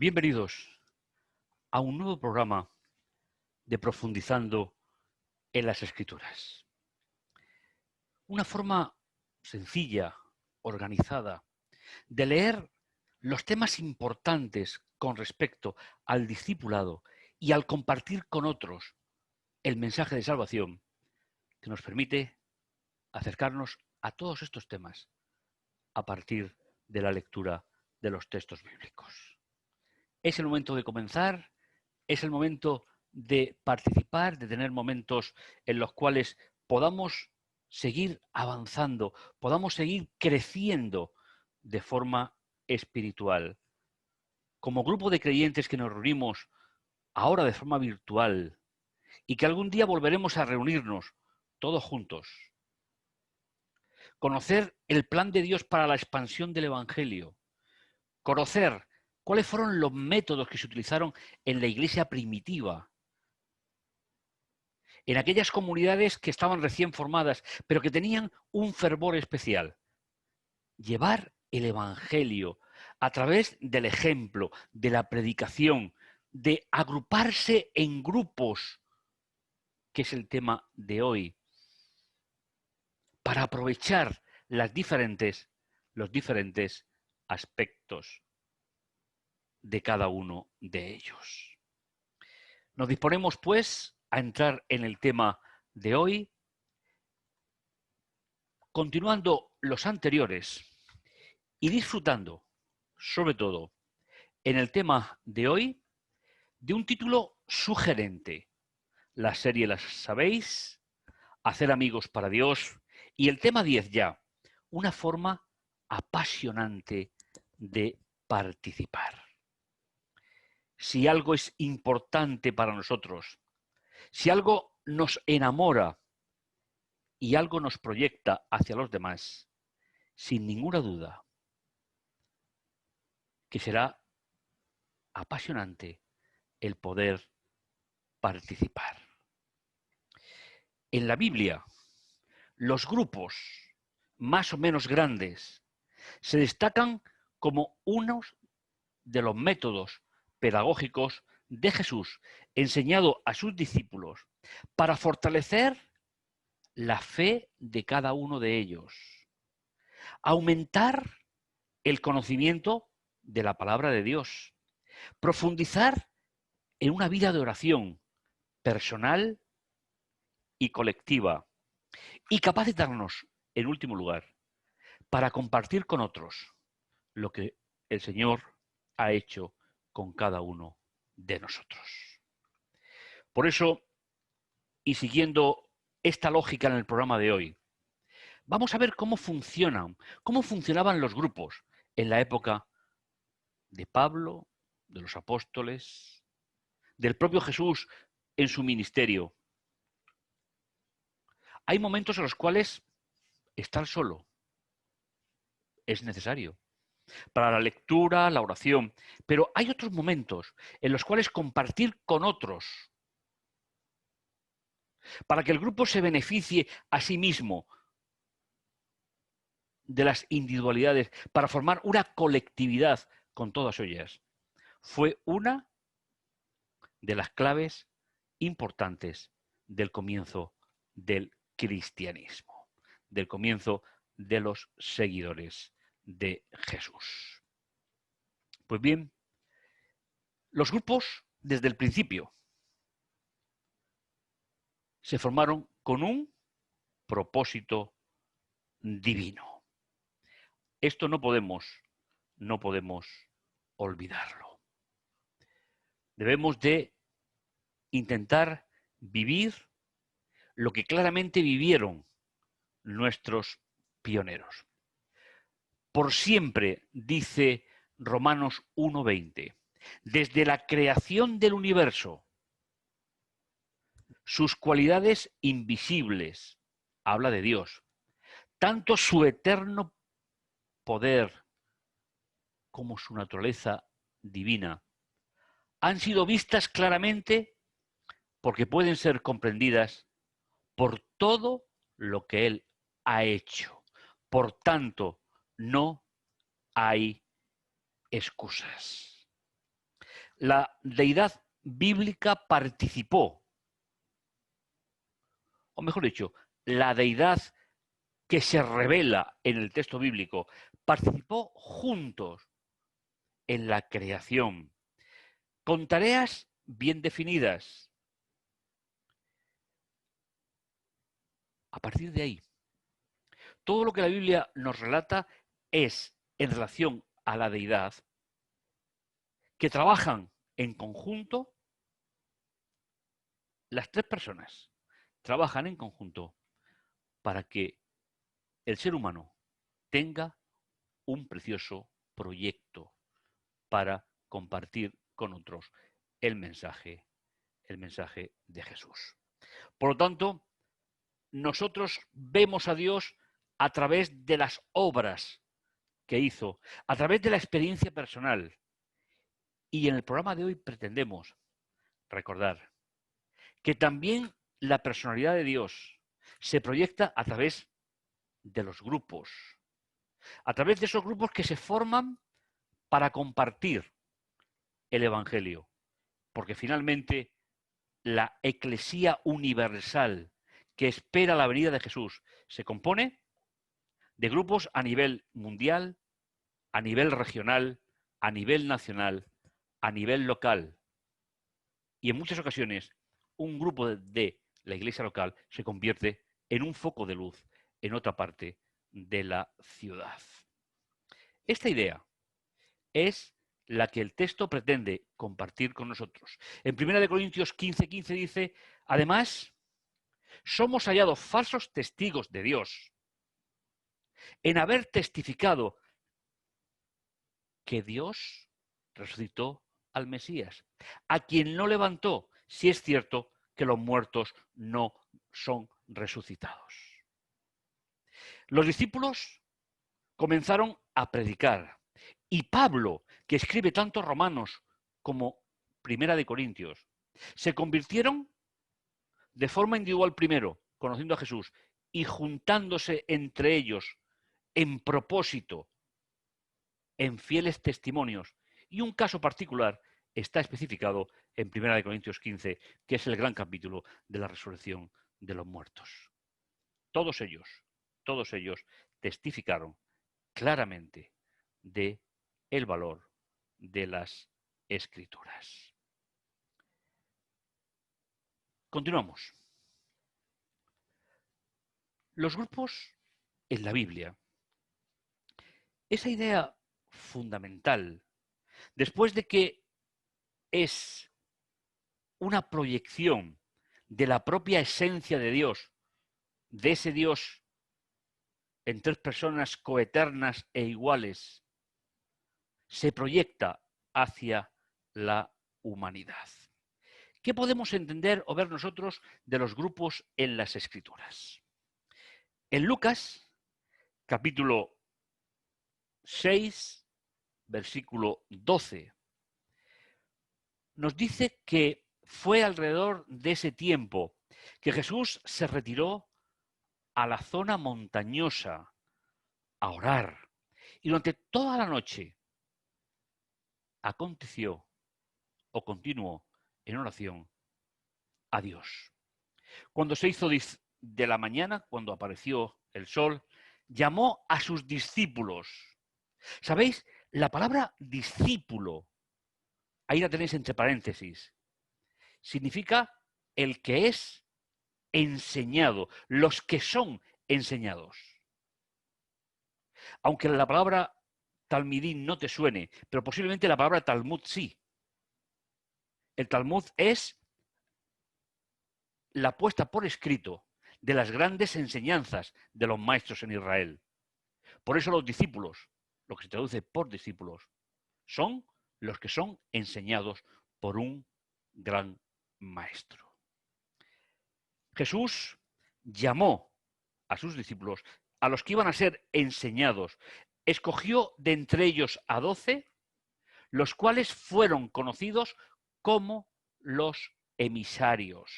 Bienvenidos a un nuevo programa de Profundizando en las Escrituras. Una forma sencilla, organizada, de leer los temas importantes con respecto al discipulado y al compartir con otros el mensaje de salvación que nos permite acercarnos a todos estos temas a partir de la lectura de los textos bíblicos. Es el momento de comenzar, es el momento de participar, de tener momentos en los cuales podamos seguir avanzando, podamos seguir creciendo de forma espiritual. Como grupo de creyentes que nos reunimos ahora de forma virtual y que algún día volveremos a reunirnos todos juntos. Conocer el plan de Dios para la expansión del Evangelio. Conocer cuáles fueron los métodos que se utilizaron en la iglesia primitiva, en aquellas comunidades que estaban recién formadas, pero que tenían un fervor especial. Llevar el Evangelio a través del ejemplo, de la predicación, de agruparse en grupos, que es el tema de hoy, para aprovechar los diferentes aspectos de cada uno de ellos. Nos disponemos, pues, a entrar en el tema de hoy, continuando los anteriores y disfrutando, sobre todo, en el tema de hoy, de un título sugerente. La serie la sabéis, Hacer amigos para Dios, y el tema 10 ya, una forma apasionante de participar. Si algo es importante para nosotros, si algo nos enamora y algo nos proyecta hacia los demás, sin ninguna duda, que será apasionante el poder participar. En la Biblia, los grupos más o menos grandes se destacan como unos de los métodos pedagógicos de Jesús enseñado a sus discípulos para fortalecer la fe de cada uno de ellos, aumentar el conocimiento de la palabra de Dios, profundizar en una vida de oración personal y colectiva y capacitarnos, en último lugar, para compartir con otros lo que el Señor ha hecho con cada uno de nosotros. Por eso, y siguiendo esta lógica en el programa de hoy, vamos a ver cómo funcionaban los grupos en la época de Pablo, de los apóstoles, del propio Jesús en su ministerio. Hay momentos en los cuales estar solo es necesario para la lectura, la oración, pero hay otros momentos en los cuales compartir con otros para que el grupo se beneficie a sí mismo de las individualidades, para formar una colectividad con todas ellas, fue una de las claves importantes del comienzo del cristianismo, del comienzo de los seguidores de Jesús. Pues bien, los grupos desde el principio se formaron con un propósito divino. Esto no podemos olvidarlo. Debemos de intentar vivir lo que claramente vivieron nuestros pioneros. Por siempre, dice Romanos 1:20, desde la creación del universo, sus cualidades invisibles, habla de Dios, tanto su eterno poder como su naturaleza divina, han sido vistas claramente porque pueden ser comprendidas por todo lo que Él ha hecho. Por tanto, no hay excusas. La deidad bíblica participó, o mejor dicho, la deidad que se revela en el texto bíblico participó juntos en la creación, con tareas bien definidas. A partir de ahí, todo lo que la Biblia nos relata es en relación a la deidad, que trabajan en conjunto, las tres personas trabajan en conjunto para que el ser humano tenga un precioso proyecto para compartir con otros el mensaje de Jesús. Por lo tanto, nosotros vemos a Dios a través de las obras que hizo, a través de la experiencia personal. Y en el programa de hoy pretendemos recordar que también la personalidad de Dios se proyecta a través de los grupos, a través de esos grupos que se forman para compartir el Evangelio, porque finalmente la eclesía universal que espera la venida de Jesús se compone de grupos a nivel mundial, a nivel regional, a nivel nacional, a nivel local. Y en muchas ocasiones un grupo de la iglesia local se convierte en un foco de luz en otra parte de la ciudad. Esta idea es la que el texto pretende compartir con nosotros. En 1 Corintios 15:15 dice, además, somos hallados falsos testigos de Dios en haber testificado que Dios resucitó al Mesías, a quien no levantó, si es cierto que los muertos no son resucitados. Los discípulos comenzaron a predicar y Pablo, que escribe tanto Romanos como Primera de Corintios, se convirtieron de forma individual primero, conociendo a Jesús, y juntándose entre ellos en propósito, en fieles testimonios. Y un caso particular está especificado en 1 Corintios 15, que es el gran capítulo de la resurrección de los muertos. Todos ellos testificaron claramente de el valor de las Escrituras. Continuamos. Los grupos en la Biblia. Esa idea fundamental, después de que es una proyección de la propia esencia de Dios, de ese Dios en tres personas coeternas e iguales, se proyecta hacia la humanidad. ¿Qué podemos entender o ver nosotros de los grupos en las Escrituras? En Lucas, capítulo 6, versículo 12, nos dice que fue alrededor de ese tiempo que Jesús se retiró a la zona montañosa a orar. Y durante toda la noche aconteció o continuó en oración a Dios. Cuando se hizo de la mañana, cuando apareció el sol, llamó a sus discípulos. ¿Sabéis? La palabra discípulo, ahí la tenéis entre paréntesis, significa el que es enseñado, los que son enseñados. Aunque la palabra talmidín no te suene, pero posiblemente la palabra Talmud sí. El Talmud es la puesta por escrito de las grandes enseñanzas de los maestros en Israel. Por eso los discípulos, lo que se traduce por discípulos, son los que son enseñados por un gran maestro. Jesús llamó a sus discípulos, a los que iban a ser enseñados, escogió de entre ellos a 12, los cuales fueron conocidos como los emisarios.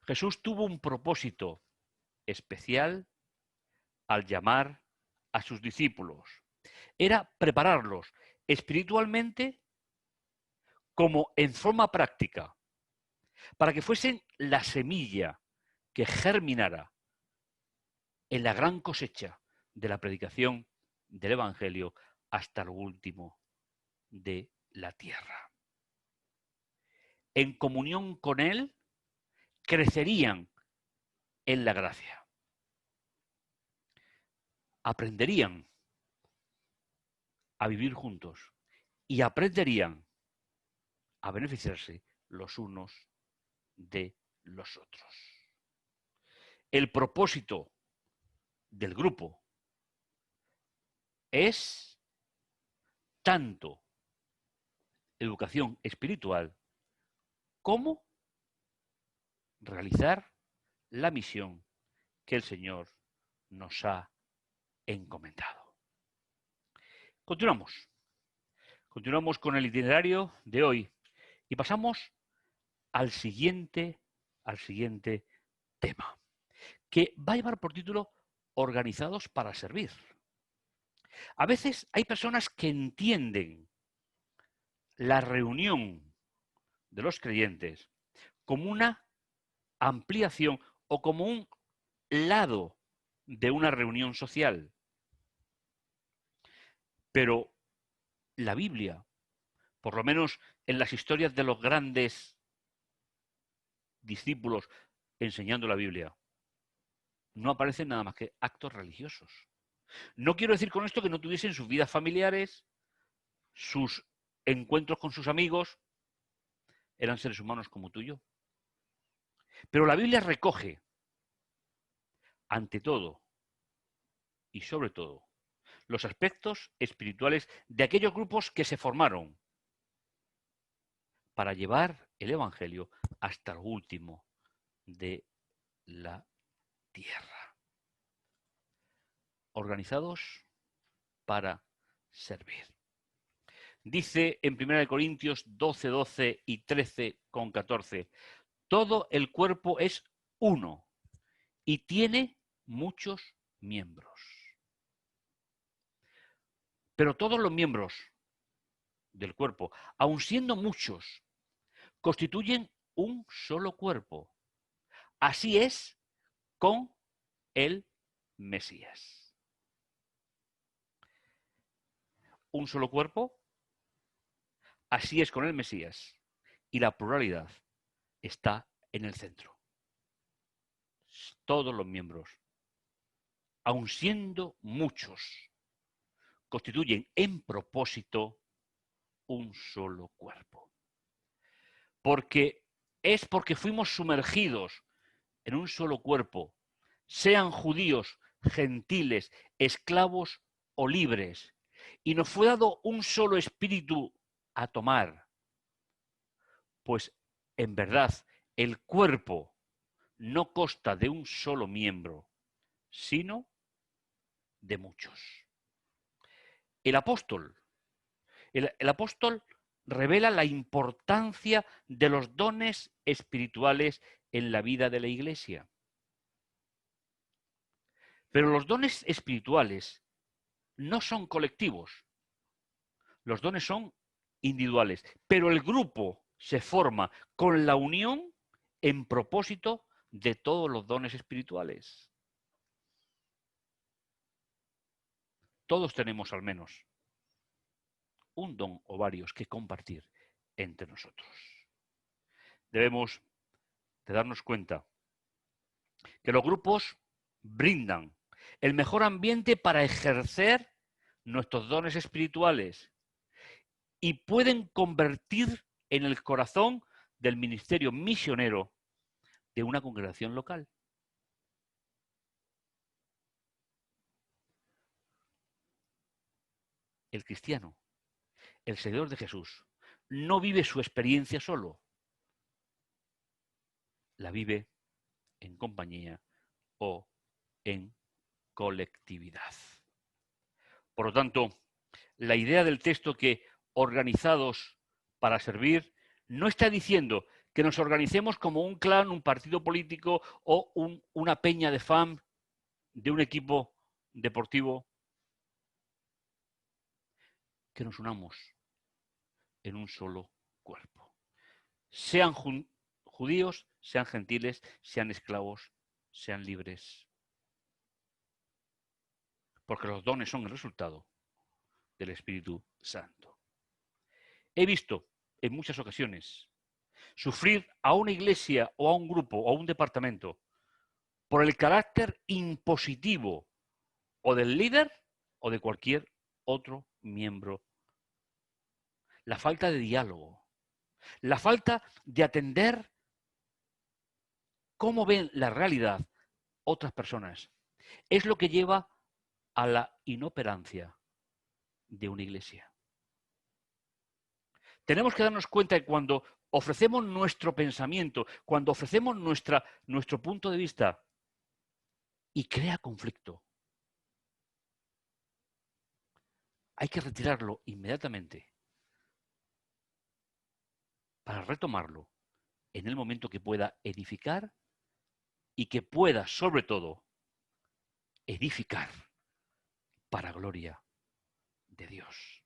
Jesús tuvo un propósito especial al llamar a sus discípulos. era prepararlos espiritualmente como en forma práctica, para que fuesen la semilla que germinara en la gran cosecha de la predicación del Evangelio hasta lo último de la tierra. En comunión con Él, crecerían en la gracia. Aprenderían a vivir juntos y aprenderían a beneficiarse los unos de los otros. El propósito del grupo es tanto educación espiritual como realizar la misión que el Señor nos ha encomendado. Continuamos. Continuamos con el itinerario de hoy y pasamos al siguiente tema, que va a llevar por título Organizados para servir. A veces hay personas que entienden la reunión de los creyentes como una ampliación o como un lado de una reunión social. Pero la Biblia, por lo menos en las historias de los grandes discípulos enseñando la Biblia, no aparecen nada más que actos religiosos. No quiero decir con esto que no tuviesen sus vidas familiares, sus encuentros con sus amigos, eran seres humanos como tú y yo. Pero la Biblia recoge, ante todo y sobre todo, los aspectos espirituales de aquellos grupos que se formaron para llevar el Evangelio hasta lo último de la tierra. Organizados para servir. Dice en 1 Corintios 12 y 13,14, todo el cuerpo es uno y tiene muchos miembros. Pero todos los miembros del cuerpo, aun siendo muchos, constituyen un solo cuerpo. Así es con el Mesías. Un solo cuerpo, así es con el Mesías. Y la pluralidad está en el centro. Todos los miembros, aun siendo muchos, constituyen en propósito un solo cuerpo. Porque fuimos sumergidos en un solo cuerpo, sean judíos, gentiles, esclavos o libres, y nos fue dado un solo espíritu a tomar. Pues en verdad el cuerpo no consta de un solo miembro, sino de muchos. El apóstol revela la importancia de los dones espirituales en la vida de la Iglesia. Pero los dones espirituales no son colectivos. Los dones son individuales. Pero el grupo se forma con la unión en propósito de todos los dones espirituales. Todos tenemos al menos un don o varios que compartir entre nosotros. Debemos de darnos cuenta que los grupos brindan el mejor ambiente para ejercer nuestros dones espirituales y pueden convertir en el corazón del ministerio misionero de una congregación local. El cristiano, el seguidor de Jesús, no vive su experiencia solo, la vive en compañía o en colectividad. Por lo tanto, la idea del texto que organizados para servir no está diciendo que nos organicemos como un clan, un partido político o una peña de fans de un equipo deportivo. que nos unamos en un solo cuerpo. Sean judíos, sean gentiles, sean esclavos, sean libres. Porque los dones son el resultado del Espíritu Santo. He visto en muchas ocasiones sufrir a una iglesia o a un grupo o a un departamento por el carácter impositivo o del líder o de cualquier otro miembro. La falta de diálogo, la falta de atender cómo ven la realidad otras personas, es lo que lleva a la inoperancia de una iglesia. Tenemos que darnos cuenta que cuando ofrecemos nuestro pensamiento, cuando ofrecemos nuestro punto de vista y crea conflicto, hay que retirarlo inmediatamente para retomarlo en el momento que pueda edificar y que pueda, sobre todo, edificar para gloria de Dios.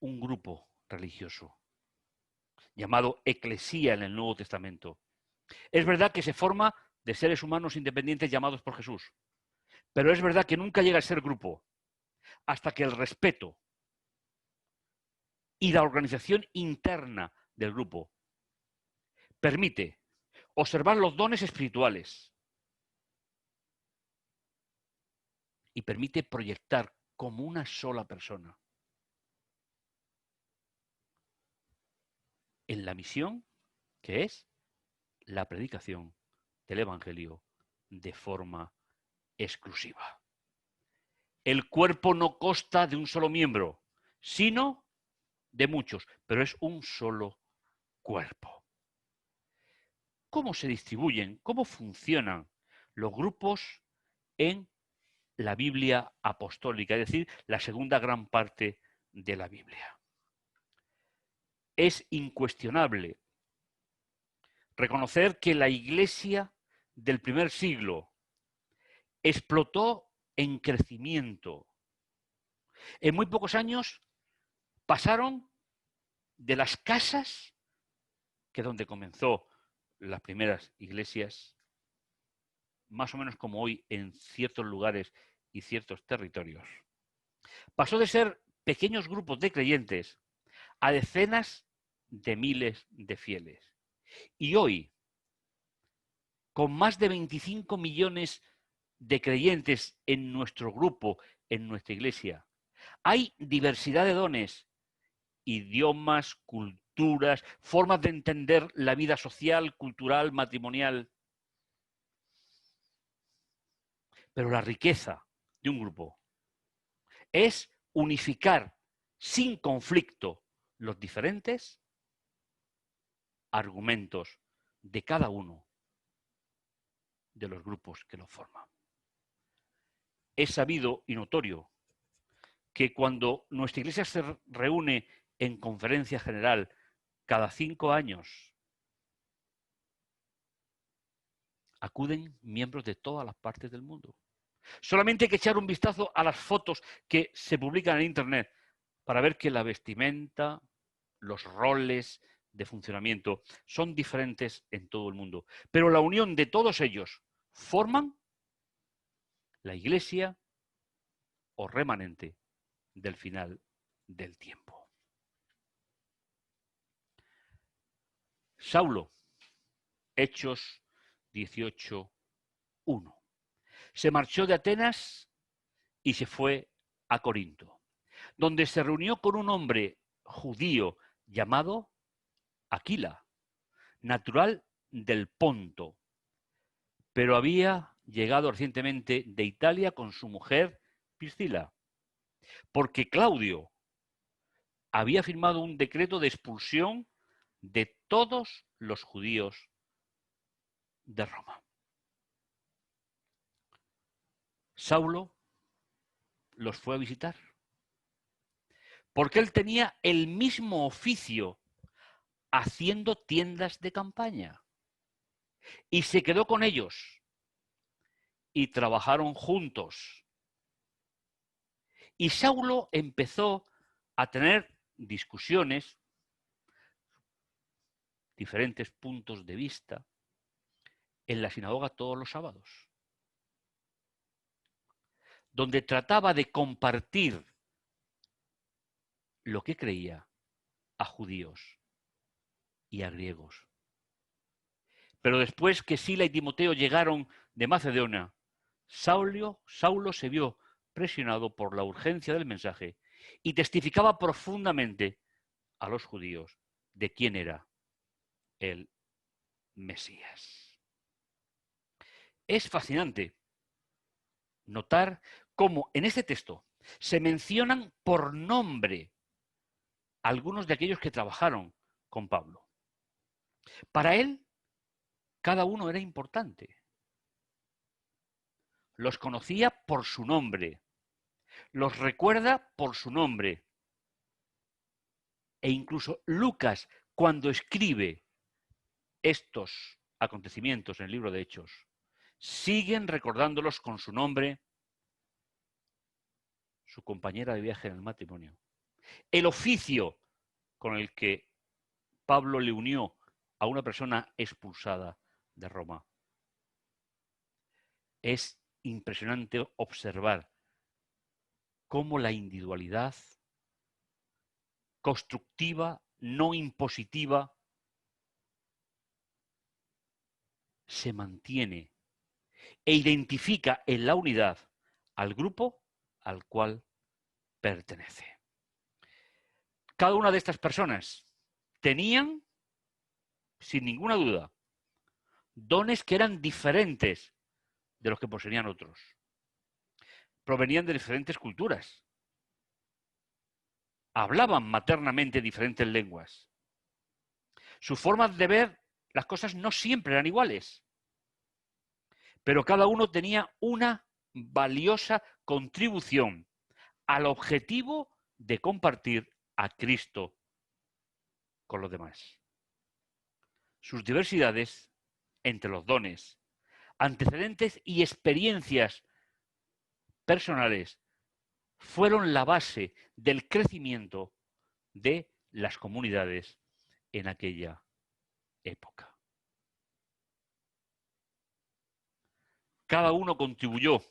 Un grupo religioso llamado eclesía en el Nuevo Testamento. Es verdad que se forma de seres humanos independientes llamados por Jesús, pero es verdad que nunca llega a ser grupo hasta que el respeto y la organización interna del grupo permite observar los dones espirituales y permite proyectar como una sola persona en la misión que es la predicación del Evangelio de forma exclusiva. El cuerpo no consta de un solo miembro, sino de muchos, pero es un solo cuerpo. ¿Cómo se distribuyen, cómo funcionan los grupos en la Biblia apostólica, es decir, la segunda gran parte de la Biblia? Es incuestionable reconocer que la Iglesia del primer siglo explotó en crecimiento. En muy pocos años pasaron de las casas, que es donde comenzó las primeras iglesias, más o menos como hoy en ciertos lugares y ciertos territorios. Pasó de ser pequeños grupos de creyentes a decenas de miles de fieles. Y hoy, con más de 25 millones de creyentes en nuestro grupo, en nuestra iglesia, hay diversidad de dones, idiomas, culturas, formas de entender la vida social, cultural, matrimonial. Pero la riqueza de un grupo es unificar sin conflicto los diferentes argumentos de cada uno de los grupos que lo forman. Es sabido y notorio que cuando nuestra iglesia se reúne en conferencia general cada 5 años, acuden miembros de todas las partes del mundo. Solamente hay que echar un vistazo a las fotos que se publican en Internet para ver que la vestimenta, los roles de funcionamiento son diferentes en todo el mundo. Pero la unión de todos ellos forman la iglesia o remanente del final del tiempo. Saulo, Hechos 18:1. Se marchó de Atenas y se fue a Corinto, donde se reunió con un hombre judío llamado Aquila, natural del Ponto, pero había llegado recientemente de Italia con su mujer Priscila, porque Claudio había firmado un decreto de expulsión de todos los judíos de Roma. Saulo los fue a visitar, porque él tenía el mismo oficio haciendo tiendas de campaña, y se quedó con ellos y trabajaron juntos Y Saulo empezó a tener discusiones, diferentes puntos de vista, en la sinagoga todos los sábados, donde trataba de compartir lo que creía a judíos y a griegos. Pero después que Sila y Timoteo llegaron de Macedonia, Saulo se vio presionado por la urgencia del mensaje y testificaba profundamente a los judíos de quién era el Mesías. Es fascinante notar cómo en este texto se mencionan por nombre algunos de aquellos que trabajaron con Pablo. Para él, cada uno era importante. Los conocía por su nombre, los recuerda por su nombre. E incluso Lucas, cuando escribe estos acontecimientos en el libro de Hechos, siguen recordándolos con su nombre, su compañera de viaje en el matrimonio, el oficio con el que Pablo le unió a una persona expulsada de Roma. Es impresionante observar cómo la individualidad constructiva, no impositiva, se mantiene e identifica en la unidad al grupo al cual pertenece. Cada una de estas personas tenían, sin ninguna duda, dones que eran diferentes de los que poseían otros. Provenían de diferentes culturas. Hablaban maternamente diferentes lenguas. Sus formas de ver las cosas no siempre eran iguales, pero cada uno tenía una valiosa contribución al objetivo de compartir a Cristo con los demás. Sus diversidades entre los dones, antecedentes y experiencias personales fueron la base del crecimiento de las comunidades en aquella época. Cada uno contribuyó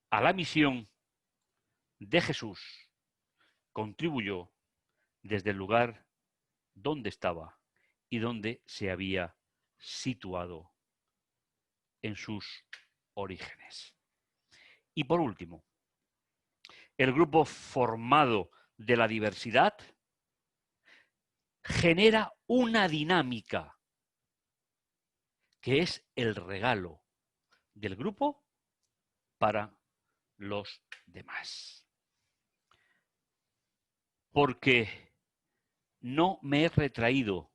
a la misión de Jesús, contribuyó desde el lugar donde estaba y donde se había situado en sus orígenes. Y por último, el grupo formado de la diversidad genera una dinámica que es el regalo del grupo para los demás. Porque no me he retraído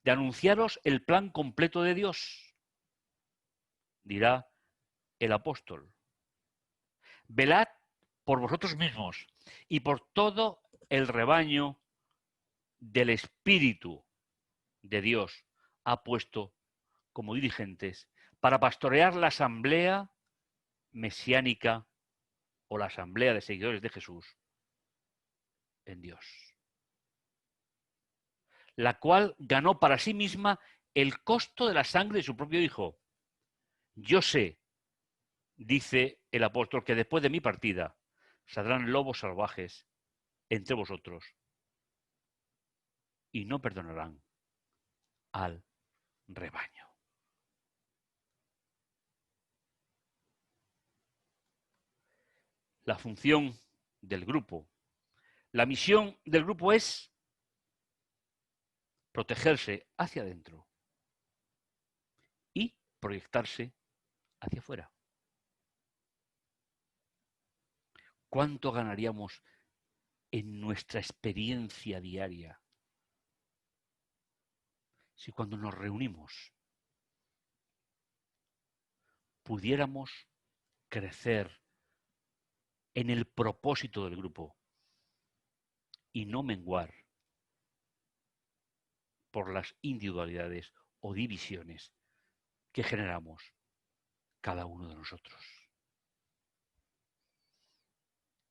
de anunciaros el plan completo de Dios, dirá el apóstol. Velad por vosotros mismos y por todo el rebaño del Espíritu de Dios ha puesto como dirigentes para pastorear la asamblea mesiánica o la asamblea de seguidores de Jesús en Dios, la cual ganó para sí misma el costo de la sangre de su propio Hijo. Yo sé, dice el apóstol, que después de mi partida saldrán lobos salvajes entre vosotros y no perdonarán al rebaño. La función del grupo, la misión del grupo es protegerse hacia adentro y proyectarse hacia afuera. ¿Cuánto ganaríamos en nuestra experiencia diaria si cuando nos reunimos pudiéramos crecer en el propósito del grupo y no menguar por las individualidades o divisiones que generamos cada uno de nosotros?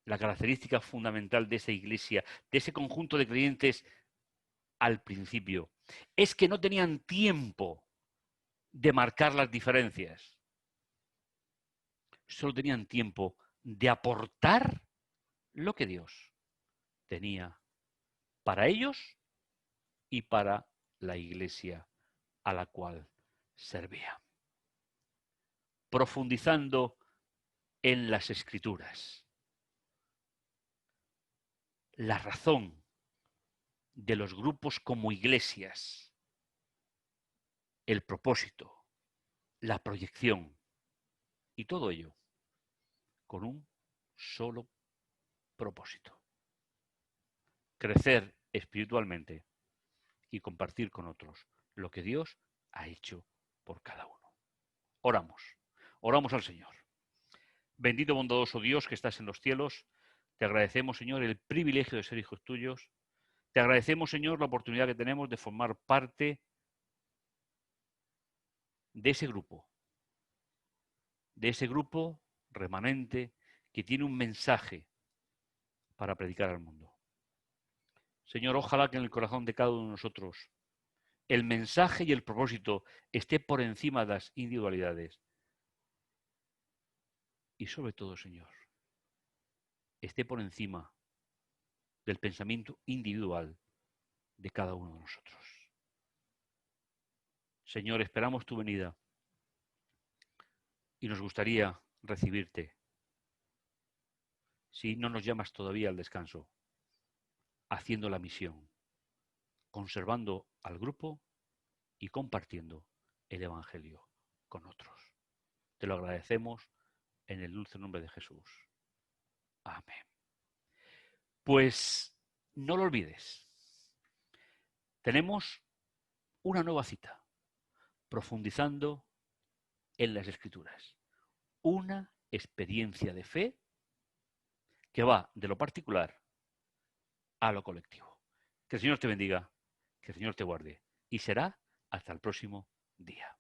la característica fundamental de esa iglesia, de ese conjunto de creyentes al principio, es que no tenían tiempo de marcar las diferencias. Solo tenían tiempo de aportar lo que Dios tenía para ellos y para la iglesia a la cual servía. Profundizando en las Escrituras. La razón de los grupos como iglesias, el propósito, la proyección y todo ello con un solo propósito: crecer espiritualmente y compartir con otros lo que Dios ha hecho por cada uno. Oramos al Señor. Bendito bondadoso Dios que estás en los cielos, te agradecemos, Señor, el privilegio de ser hijos tuyos. Te agradecemos, Señor, la oportunidad que tenemos de formar parte de ese grupo remanente que tiene un mensaje para predicar al mundo. Señor, ojalá que en el corazón de cada uno de nosotros el mensaje y el propósito esté por encima de las individualidades. Y sobre todo, Señor, esté por encima del pensamiento individual de cada uno de nosotros. Señor, esperamos tu venida y nos gustaría recibirte, si no nos llamas todavía al descanso, haciendo la misión, conservando al grupo y compartiendo el Evangelio con otros. Te lo agradecemos en el dulce nombre de Jesús. Amén. Pues no lo olvides. Tenemos una nueva cita, profundizando en las Escrituras. Una experiencia de fe que va de lo particular a lo colectivo. Que el Señor te bendiga, que el Señor te guarde. Y será hasta el próximo día.